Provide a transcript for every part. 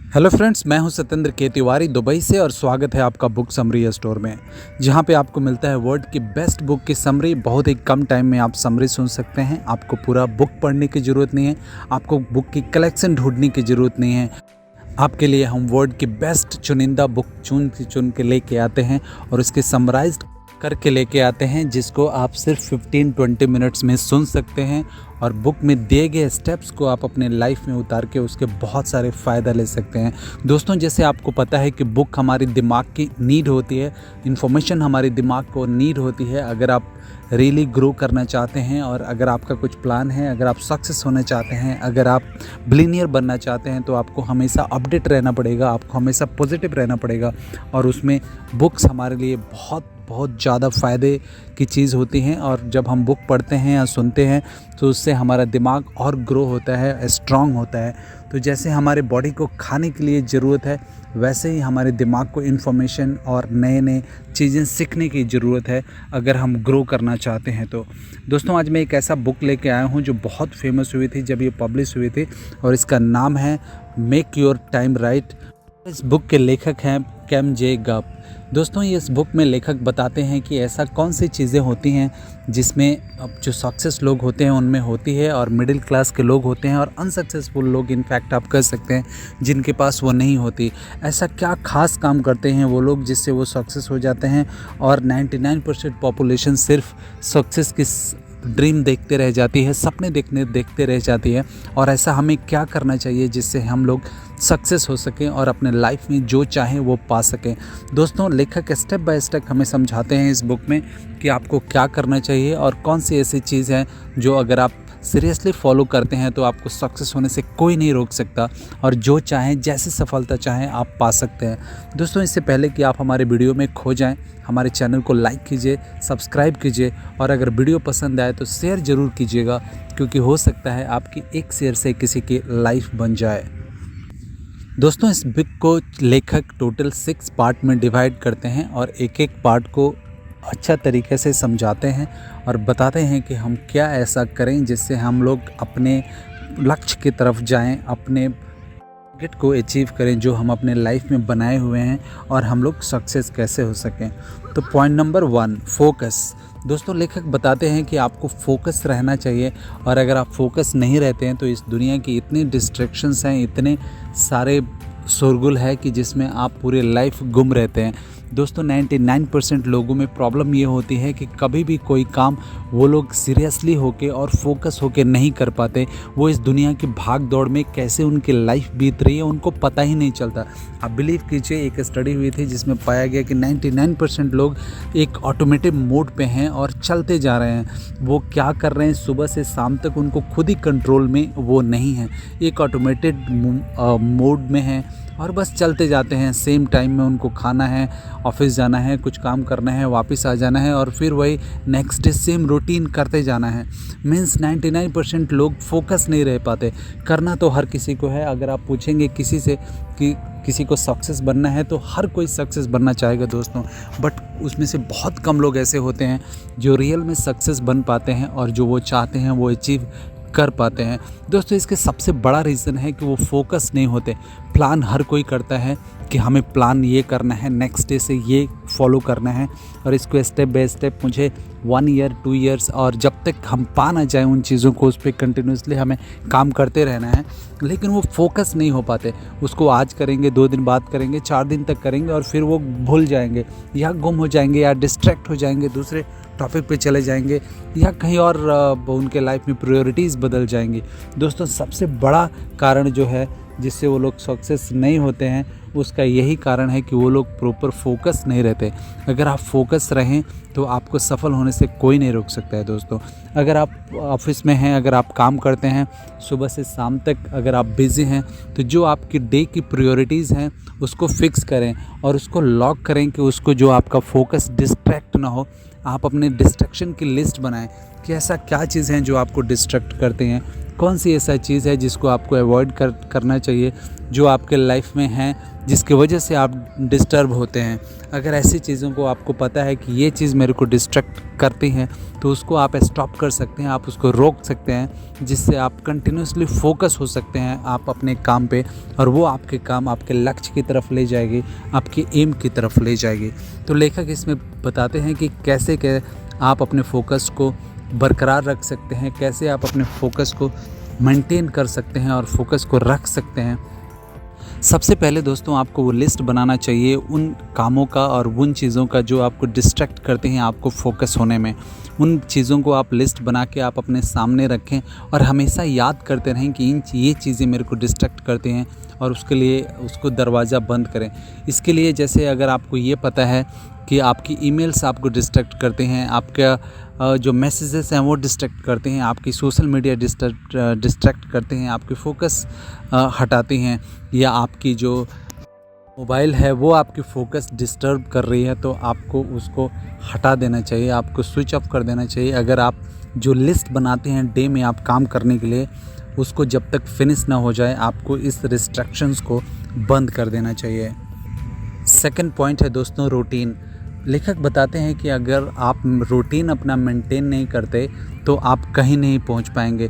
Hello friends, मैं हूं सत्येंद्र के तिवारी दुबई से और स्वागत है आपका बुक समरी स्टोर में, जहां पे आपको मिलता है वर्ल्ड की बेस्ट बुक की समरी। बहुत ही कम टाइम में आप समरी सुन सकते हैं। आपको पूरा बुक पढ़ने की ज़रूरत नहीं है, आपको बुक की कलेक्शन ढूंढने की ज़रूरत नहीं है। आपके लिए हम वर्ल्ड की बेस्ट चुनिंदा बुक चुन के लेके आते हैं और उसके समराइज्ड करके लेके आते हैं, जिसको आप सिर्फ 15-20 मिनट्स में सुन सकते हैं और बुक में दिए गए स्टेप्स को आप अपने लाइफ में उतार के उसके बहुत सारे फ़ायदा ले सकते हैं। दोस्तों, जैसे आपको पता है कि बुक हमारी दिमाग की नीड होती है, इन्फॉर्मेशन हमारी दिमाग को नीड होती है। अगर आप रियली ग्रो करना चाहते हैं और अगर आपका कुछ प्लान है, अगर आप सक्सेस होना चाहते हैं, अगर आप बिलियनियर बनना चाहते हैं, तो आपको हमेशा अपडेट रहना पड़ेगा, आपको हमेशा पॉजिटिव रहना पड़ेगा। और उसमें बुक्स हमारे लिए बहुत बहुत ज़्यादा फ़ायदे की चीज़ होती हैं। और जब हम बुक पढ़ते हैं या सुनते हैं तो उससे हमारा दिमाग और ग्रो होता है, स्ट्रांग होता है। तो जैसे हमारे बॉडी को खाने के लिए ज़रूरत है, वैसे ही हमारे दिमाग को इन्फॉर्मेशन और नए नए चीज़ें सीखने की ज़रूरत है अगर हम ग्रो करना चाहते हैं। तो दोस्तों, आज मैं एक ऐसा बुक लेके आया हूँ जो बहुत फेमस हुई थी जब ये पब्लिश हुई थी, और इसका नाम है मेक योर टाइम राइट। इस बुक के लेखक हैं कैम जे गप। दोस्तों, ये इस बुक में लेखक बताते हैं कि ऐसा कौन सी चीज़ें होती हैं जिसमें अब जो सक्सेस लोग होते हैं उनमें होती है, और मिडिल क्लास के लोग होते हैं, और अनसक्सेसफुल लोग इनफैक्ट आप कह सकते हैं जिनके पास वो नहीं होती। ऐसा क्या खास काम करते हैं वो लोग जिससे वो सक्सेस हो जाते हैं, और 99% पॉपुलेशन सिर्फ सक्सेस की ड्रीम देखते रह जाती है, सपने देखते रह जाती है। और ऐसा हमें क्या करना चाहिए जिससे हम लोग सक्सेस हो सकें और अपने लाइफ में जो चाहें वो पा सकें। दोस्तों, लेखक स्टेप बाय स्टेप हमें समझाते हैं इस बुक में कि आपको क्या करना चाहिए और कौन सी ऐसी चीज़ है जो अगर आप सीरियसली फॉलो करते हैं तो आपको सक्सेस होने से कोई नहीं रोक सकता, और जो चाहें, जैसी सफलता चाहें, आप पा सकते हैं। दोस्तों, इससे पहले कि आप हमारे वीडियो में खो जाएं, हमारे चैनल को लाइक कीजिए, सब्सक्राइब कीजिए, और अगर वीडियो पसंद आए तो शेयर ज़रूर कीजिएगा, क्योंकि हो सकता है आपकी एक शेयर से किसी की लाइफ बन जाए। दोस्तों, इस बुक को लेखक टोटल 6 पार्ट में डिवाइड करते हैं और एक एक पार्ट को अच्छा तरीके से समझाते हैं और बताते हैं कि हम क्या ऐसा करें जिससे हम लोग अपने लक्ष्य की तरफ जाएं, अपने टारगेट को अचीव करें जो हम अपने लाइफ में बनाए हुए हैं, और हम लोग सक्सेस कैसे हो सकें। तो पॉइंट नंबर 1, फोकस। दोस्तों, लेखक बताते हैं कि आपको फोकस रहना चाहिए, और अगर आप फोकस नहीं रहते हैं तो इस दुनिया की इतनी डिस्ट्रैक्शंस हैं, इतने सारे शोरगुल है कि जिसमें आप पूरे लाइफ गुम रहते हैं। दोस्तों, 99% लोगों में प्रॉब्लम ये होती है कि कभी भी कोई काम वो लोग सीरियसली होके और फोकस होके नहीं कर पाते। वो इस दुनिया की भाग दौड़ में कैसे उनकी लाइफ बीत रही है उनको पता ही नहीं चलता। आप बिलीव कीजिए, एक स्टडी हुई थी जिसमें पाया गया कि 99% लोग एक ऑटोमेटिक मोड पे हैं और चलते जा रहे हैं। वो क्या कर रहे हैं सुबह से शाम तक उनको खुद ही कंट्रोल में वो नहीं है, एक ऑटोमेटेड मोड में है और बस चलते जाते हैं। सेम टाइम में उनको खाना है, ऑफिस जाना है, कुछ काम करना है, वापस आ जाना है, और फिर वही नेक्स्ट डे सेम रूटीन करते जाना है। मीन्स 99% लोग फोकस नहीं रह पाते। करना तो हर किसी को है। अगर आप पूछेंगे किसी से कि किसी को सक्सेस बनना है तो हर कोई सक्सेस बनना चाहेगा दोस्तों, बट उसमें से बहुत कम लोग ऐसे होते हैं जो रियल में सक्सेस बन पाते हैं और जो वो चाहते हैं वो अचीव कर पाते हैं। दोस्तों, इसके सबसे बड़ा रीज़न है कि वो फोकस नहीं होते। प्लान हर कोई करता है कि हमें प्लान ये करना है, नेक्स्ट डे से ये फॉलो करना है, और इसको स्टेप बाय स्टेप मुझे 1 ईयर 2 ईयर्स, और जब तक हम पा ना जाए उन चीज़ों को, उस पर कंटिन्यूसली हमें काम करते रहना है। लेकिन वो फोकस नहीं हो पाते। उसको आज करेंगे, 2 दिन बाद करेंगे, 4 दिन तक करेंगे, और फिर वो भूल जाएंगे या गुम हो जाएंगे या डिस्ट्रैक्ट हो जाएंगे, दूसरे टॉपिक पे चले जाएंगे, या कहीं और उनके लाइफ में प्रायोरिटीज़ बदल जाएंगी। दोस्तों, सबसे बड़ा कारण जो है जिससे वो लोग सक्सेस नहीं होते हैं, उसका यही कारण है कि वो लोग प्रॉपर फोकस नहीं रहते। अगर आप फोकस रहें तो आपको सफल होने से कोई नहीं रोक सकता है। दोस्तों, अगर आप ऑफिस में हैं, अगर आप काम करते हैं सुबह से शाम तक, अगर आप बिज़ी हैं, तो जो आपकी डे की प्रायोरिटीज़ हैं उसको फिक्स करें और उसको लॉक करें कि उसको जो आपका फोकस डिस्ट्रैक्ट ना हो। आप अपने डिस्ट्रैक्शन की लिस्ट बनाएं कि ऐसा क्या चीज़ हैं जो आपको डिस्ट्रैक्ट करते हैं। कौन सी ऐसा चीज़ है जिसको आपको अवॉइड करना चाहिए, जो आपके लाइफ में है जिसकी वजह से आप डिस्टर्ब होते हैं। अगर ऐसी चीज़ों को आपको पता है कि ये चीज़ मेरे को डिस्ट्रैक्ट करती हैं, तो उसको आप स्टॉप कर सकते हैं, आप उसको रोक सकते हैं, जिससे आप कंटिन्यूसली फोकस हो सकते हैं आप अपने काम पे, और वो आपके काम आपके लक्ष्य की तरफ ले जाएगी, आपकी एम की तरफ ले जाएगी। तो लेखक इसमें बताते हैं कि कैसे आप अपने फोकस को बरकरार रख सकते हैं, कैसे आप अपने फोकस को मेंटेन कर सकते हैं और फोकस को रख सकते हैं। सबसे पहले दोस्तों आपको वो लिस्ट बनाना चाहिए उन कामों का और उन चीज़ों का जो आपको डिस्ट्रैक्ट करते हैं आपको फोकस होने में। उन चीज़ों को आप लिस्ट बना के आप अपने सामने रखें और हमेशा याद करते रहें कि ये चीज़ें मेरे को डिस्ट्रैक्ट करती हैं, और उसके लिए उसको दरवाज़ा बंद करें। इसके लिए जैसे अगर आपको ये पता है कि आपकी ईमेल्स आपको डिस्ट्रैक्ट करते हैं, आपका जो मैसेजेस हैं वो डिस्ट्रैक्ट करते हैं, आपकी सोशल मीडिया डिस्ट्रैक्ट करते हैं, आपकी फोकस हटाते हैं, या आपकी जो मोबाइल है वो आपकी फोकस डिस्टर्ब कर रही है, तो आपको उसको हटा देना चाहिए, आपको स्विच ऑफ कर देना चाहिए। अगर आप जो लिस्ट बनाते हैं डे में आप काम करने के लिए, उसको जब तक फिनिश ना हो जाए आपको इस रिस्ट्रिक्शंस को बंद कर देना चाहिए। सेकंड पॉइंट है दोस्तों रूटीन। लेखक बताते हैं कि अगर आप रूटीन अपना मेंटेन नहीं करते तो आप कहीं नहीं पहुंच पाएंगे।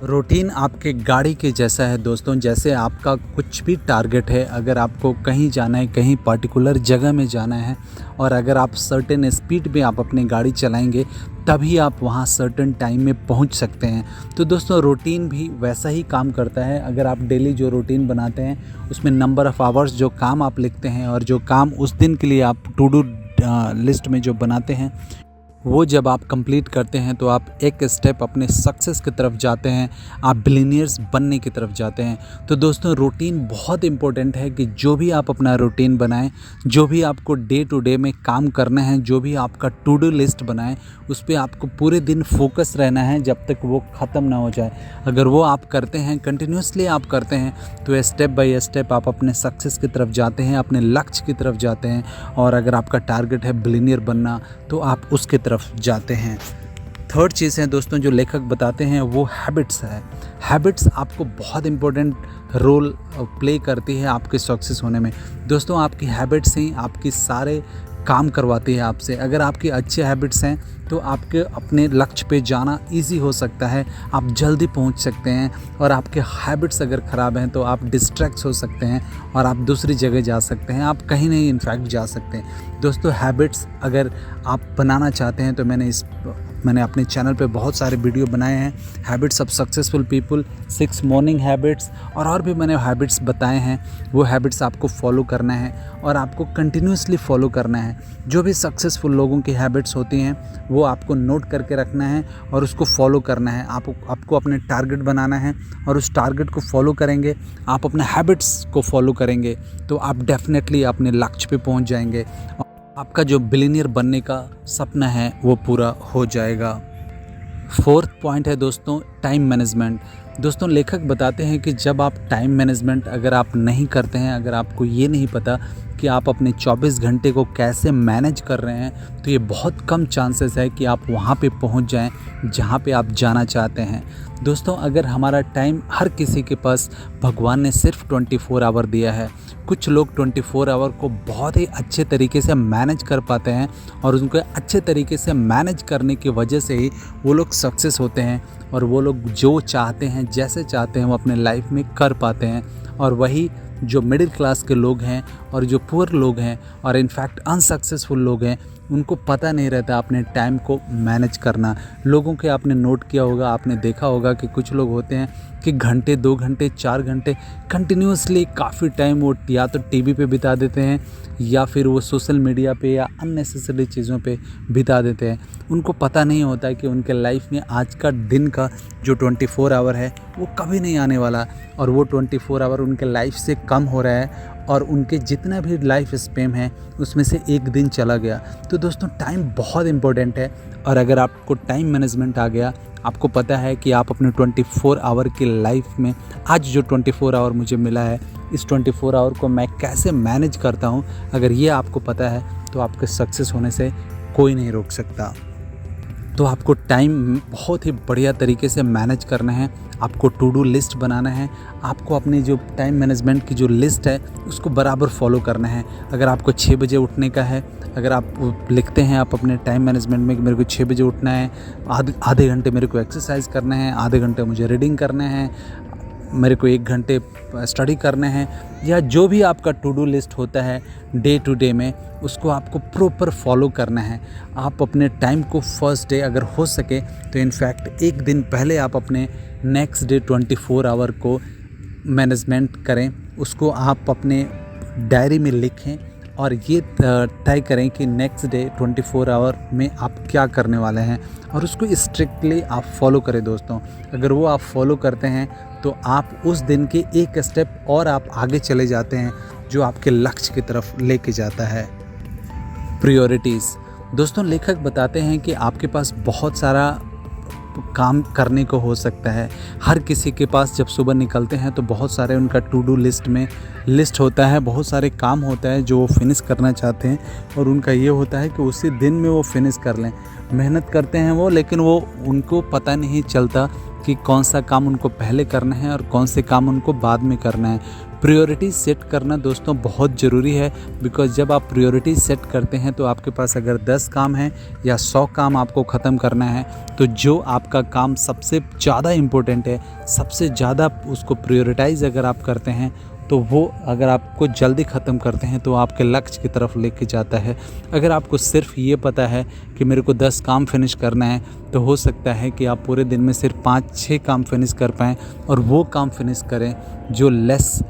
रूटीन आपके गाड़ी के जैसा है दोस्तों, जैसे आपका कुछ भी टारगेट है, अगर आपको कहीं जाना है, कहीं पर्टिकुलर जगह में जाना है, और अगर आप सर्टेन स्पीड में आप अपनी गाड़ी चलाएंगे तभी आप वहाँ सर्टेन टाइम में पहुँच सकते हैं। तो दोस्तों रूटीन भी वैसा ही काम करता है। अगर आप डेली जो रूटीन बनाते हैं उसमें नंबर ऑफ़ आवर्स जो काम आप लिखते हैं और जो काम उस दिन के लिए आप टू डू लिस्ट में जो बनाते हैं, वो जब आप कंप्लीट करते हैं तो आप एक स्टेप अपने सक्सेस की तरफ जाते हैं, आप बिलियनियर्स बनने की तरफ जाते हैं। तो दोस्तों रूटीन बहुत इंपॉर्टेंट है कि जो भी आप अपना रूटीन बनाएं, जो भी आपको डे टू डे में काम करना है, जो भी आपका टू डू लिस्ट बनाएं, उस पर आपको पूरे दिन फोकस रहना है जब तक वो ख़त्म ना हो जाए। अगर वो आप करते हैं, कंटिन्यूसली आप करते हैं, तो स्टेप बाय स्टेप आप अपने सक्सेस की तरफ जाते हैं, अपने लक्ष्य की तरफ जाते हैं। और अगर आपका टारगेट है बिलियनियर बनना तो आप उसके तरफ जाते हैं। थर्ड चीज़ है दोस्तों जो लेखक बताते हैं वो हैबिट्स है। हैबिट्स आपको बहुत इम्पोर्टेंट रोल प्ले करती है आपके सक्सेस होने में। दोस्तों आपकी हैबिट्स ही आपकी सारे काम करवाती है आपसे। अगर आपकी अच्छे हैबिट्स हैं तो आपके अपने लक्ष्य पे जाना इजी हो सकता है, आप जल्दी पहुंच सकते हैं। और आपके हैबिट्स अगर ख़राब हैं तो आप डिस्ट्रैक्ट हो सकते हैं और आप दूसरी जगह जा सकते हैं, आप कहीं नहीं इनफैक्ट जा सकते हैं। दोस्तों हैबिट्स अगर आप बनाना चाहते हैं तो मैंने अपने चैनल पे बहुत सारे वीडियो बनाए हैं, habits of successful people, 6 morning habits, और भी मैंने हैबिट्स बताए हैं। वो हैबिट्स आपको फॉलो करना है और आपको कंटिन्यूसली फॉलो करना है। जो भी सक्सेसफुल लोगों की हैबिट्स होती हैं वो आपको नोट करके रखना है और उसको फॉलो करना है। आपको अपने टारगेट बनाना है और उस टारगेट को फॉलो करेंगे, आप अपने हैबिट्स को फॉलो करेंगे तो आप डेफिनेटली अपने लक्ष्य पे पहुंच जाएंगे। आपका जो बिलियनियर बनने का सपना है वो पूरा हो जाएगा। फोर्थ पॉइंट है दोस्तों टाइम मैनेजमेंट। दोस्तों लेखक बताते हैं कि जब आप टाइम मैनेजमेंट अगर आप नहीं करते हैं, अगर आपको ये नहीं पता कि आप अपने 24 घंटे को कैसे मैनेज कर रहे हैं, तो ये बहुत कम चांसेस है कि आप वहाँ पे पहुँच जाएं जहाँ पे आप जाना चाहते हैं। दोस्तों अगर हमारा टाइम, हर किसी के पास भगवान ने सिर्फ 24 आवर दिया है। कुछ लोग 24 आवर को बहुत ही अच्छे तरीके से मैनेज कर पाते हैं और उनको अच्छे तरीके से मैनेज करने की वजह से ही वो लोग सक्सेस होते हैं और वो लोग जो चाहते हैं, जैसे चाहते हैं, वो अपने लाइफ में कर पाते हैं। और वही जो मिडिल क्लास के लोग हैं और जो पुअर लोग हैं और इनफैक्ट अनसक्सेसफुल लोग हैं, उनको पता नहीं रहता अपने टाइम को मैनेज करना। लोगों के आपने नोट किया होगा, आपने देखा होगा कि कुछ लोग होते हैं कि घंटे, 2 घंटे, 4 घंटे कंटिन्यूसली काफ़ी टाइम वो या तो टीवी पे बिता देते हैं या फिर वो सोशल मीडिया पे या अननेसेसरी चीज़ों पे बिता देते हैं। उनको पता नहीं होता है कि उनके लाइफ में आज का दिन का जो 24 आवर है वो कभी नहीं आने वाला, और वो 24 आवर उनके लाइफ से कम हो रहा है और उनके जितना भी लाइफ स्पेम है उसमें से एक दिन चला गया। तो दोस्तों टाइम बहुत इम्पोर्टेंट है, और अगर आपको टाइम मैनेजमेंट आ गया, आपको पता है कि आप अपने 24 आवर की लाइफ में, आज जो 24 आवर मुझे मिला है, इस 24 आवर को मैं कैसे मैनेज करता हूँ, अगर ये आपको पता है तो आपके सक्सेस होने से कोई नहीं रोक सकता। तो आपको टाइम बहुत ही बढ़िया तरीके से मैनेज करना है, आपको टू डू लिस्ट बनाना है, आपको अपनी जो टाइम मैनेजमेंट की जो लिस्ट है उसको बराबर फॉलो करना है। अगर आपको 6 बजे उठने का है, अगर आप लिखते हैं आप अपने टाइम मैनेजमेंट में कि मेरे को 6 बजे उठना है, आधे घंटे मेरे को एक्सरसाइज करना है, आधे घंटे मुझे रीडिंग करना है, मेरे को 1 घंटे स्टडी करने हैं, या जो भी आपका टू डू लिस्ट होता है डे टू डे में, उसको आपको प्रॉपर फॉलो करना है। आप अपने टाइम को फर्स्ट डे अगर हो सके तो इनफैक्ट 1 दिन पहले आप अपने नेक्स्ट डे 24 आवर को मैनेजमेंट करें, उसको आप अपने डायरी में लिखें और ये तय करें कि नेक्स्ट डे 24 आवर में आप क्या करने वाले हैं और उसको स्ट्रिक्टली आप फॉलो करें दोस्तों। अगर वो आप फॉलो करते हैं तो आप उस दिन के एक स्टेप और आप आगे चले जाते हैं, जो आपके लक्ष्य की तरफ लेके जाता है। प्रायोरिटीज़ दोस्तों, लेखक बताते हैं कि आपके पास बहुत सारा काम करने को हो सकता है। हर किसी के पास जब सुबह निकलते हैं तो बहुत सारे उनका टू डू लिस्ट में लिस्ट होता है, बहुत सारे काम होता है जो वो फिनिश करना चाहते हैं और उनका ये होता है कि उसी दिन में वो फिनिश कर लें। मेहनत करते हैं वो, लेकिन वो उनको पता नहीं चलता कि कौन सा काम उनको पहले करना है और कौन से काम उनको बाद में करना है। प्रायोरिटी सेट करना दोस्तों बहुत ज़रूरी है, बिकॉज़ जब आप प्रायोरिटी सेट करते हैं तो आपके पास अगर 10 काम हैं या 100 काम आपको ख़त्म करना है, तो जो आपका काम सबसे ज़्यादा इम्पोर्टेंट है, सबसे ज़्यादा उसको प्रायोरिटाइज़ अगर आप करते हैं, तो वो अगर आपको जल्दी ख़त्म करते हैं तो आपके लक्ष्य की तरफ लेके जाता है। अगर आपको सिर्फ ये पता है कि मेरे को 10 काम फिनिश करना है, तो हो सकता है कि आप पूरे दिन में सिर्फ 5-6 काम फिनिश कर पाएँ और वो काम फिनिश करें जो लेस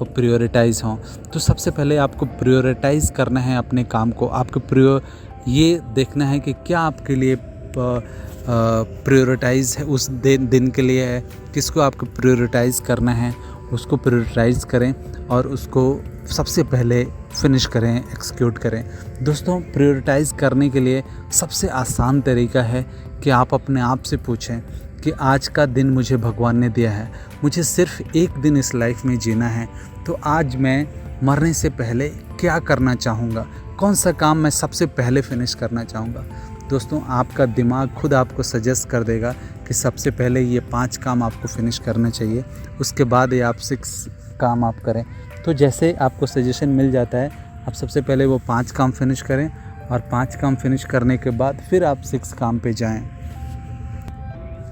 प्रायोरिटाइज़ हों। तो सबसे पहले आपको प्रायोरिटाइज़ करना है अपने काम को। आपको ये देखना है कि क्या आपके लिए प्रायोरिटाइज़ है, उस दिन के लिए है, किसको आपको प्रायोरिटाइज़ करना है, उसको प्रायोरिटाइज़ करें और उसको सबसे पहले फिनिश करें, एक्सिक्यूट करें। दोस्तों, प्रायोरिटाइज़ करने के लिए सबसे आसान तरीका है कि आप अपने आप से पूछें कि आज का दिन मुझे भगवान ने दिया है, मुझे सिर्फ एक दिन इस लाइफ में जीना है, तो आज मैं मरने से पहले क्या करना चाहूँगा, कौन सा काम मैं सबसे पहले फिनिश करना चाहूँगा। दोस्तों, आपका दिमाग खुद आपको सजेस्ट कर देगा कि सबसे पहले ये 5 काम आपको फिनिश करना चाहिए, उसके बाद ये आप 6 काम आप करें। तो जैसे आपको सजेशन मिल जाता है, आप सबसे पहले वो 5 काम फिनिश करें और 5 काम फिनिश करने के बाद फिर आप 6 काम पे जाएं।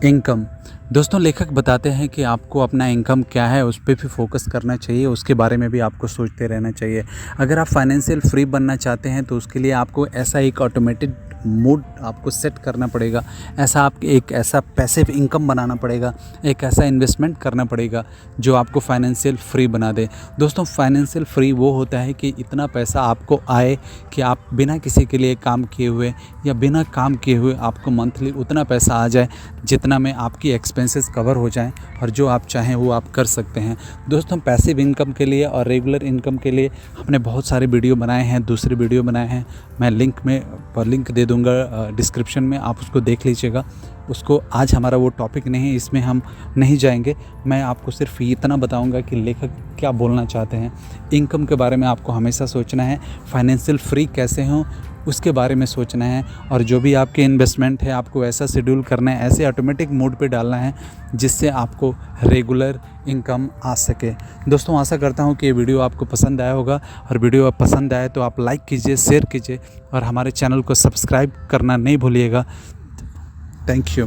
इनकम दोस्तों, लेखक बताते हैं कि आपको अपना इनकम क्या है उस पर भी फोकस करना चाहिए, उसके बारे में भी आपको सोचते रहना चाहिए। अगर आप फाइनेंशियल फ्री बनना चाहते हैं तो उसके लिए आपको ऐसा एक ऑटोमेटेड मोड आपको सेट करना पड़ेगा, एक ऐसा पैसिव इनकम बनाना पड़ेगा, एक ऐसा इन्वेस्टमेंट करना पड़ेगा जो आपको फाइनेंशियल फ्री बना दे। दोस्तों, फाइनेंशियल फ्री वो होता है कि इतना पैसा आपको आए कि आप बिना किसी के लिए काम किए हुए या बिना काम किए हुए आपको मंथली उतना पैसा आ जाए जितना में आपकी एक्सपेंसेस कवर हो जाएं और जो आप चाहें वो आप कर सकते हैं। दोस्तों, पैसिव इनकम के लिए और रेगुलर इनकम के लिए हमने बहुत सारे वीडियो बनाए हैं, दूसरे वीडियो बनाए हैं, मैं लिंक दे दूंगा डिस्क्रिप्शन में, आप उसको देख लीजिएगा। उसको आज हमारा वो टॉपिक नहीं है, इसमें हम नहीं जाएंगे। मैं आपको सिर्फ इतना बताऊंगा कि लेखक क्या बोलना चाहते हैं। इनकम के बारे में आपको हमेशा सोचना है, फाइनेंशियल फ्री कैसे हों उसके बारे में सोचना है, और जो भी आपके इन्वेस्टमेंट है आपको ऐसा शेड्यूल करना है, ऐसे ऑटोमेटिक मोड पे डालना है जिससे आपको रेगुलर इनकम आ सके। दोस्तों, आशा करता हूँ कि ये वीडियो आपको पसंद आया होगा, और वीडियो पसंद आए तो आप लाइक कीजिए, शेयर कीजिए और हमारे चैनल को सब्सक्राइब करना नहीं भूलिएगा। Thank you.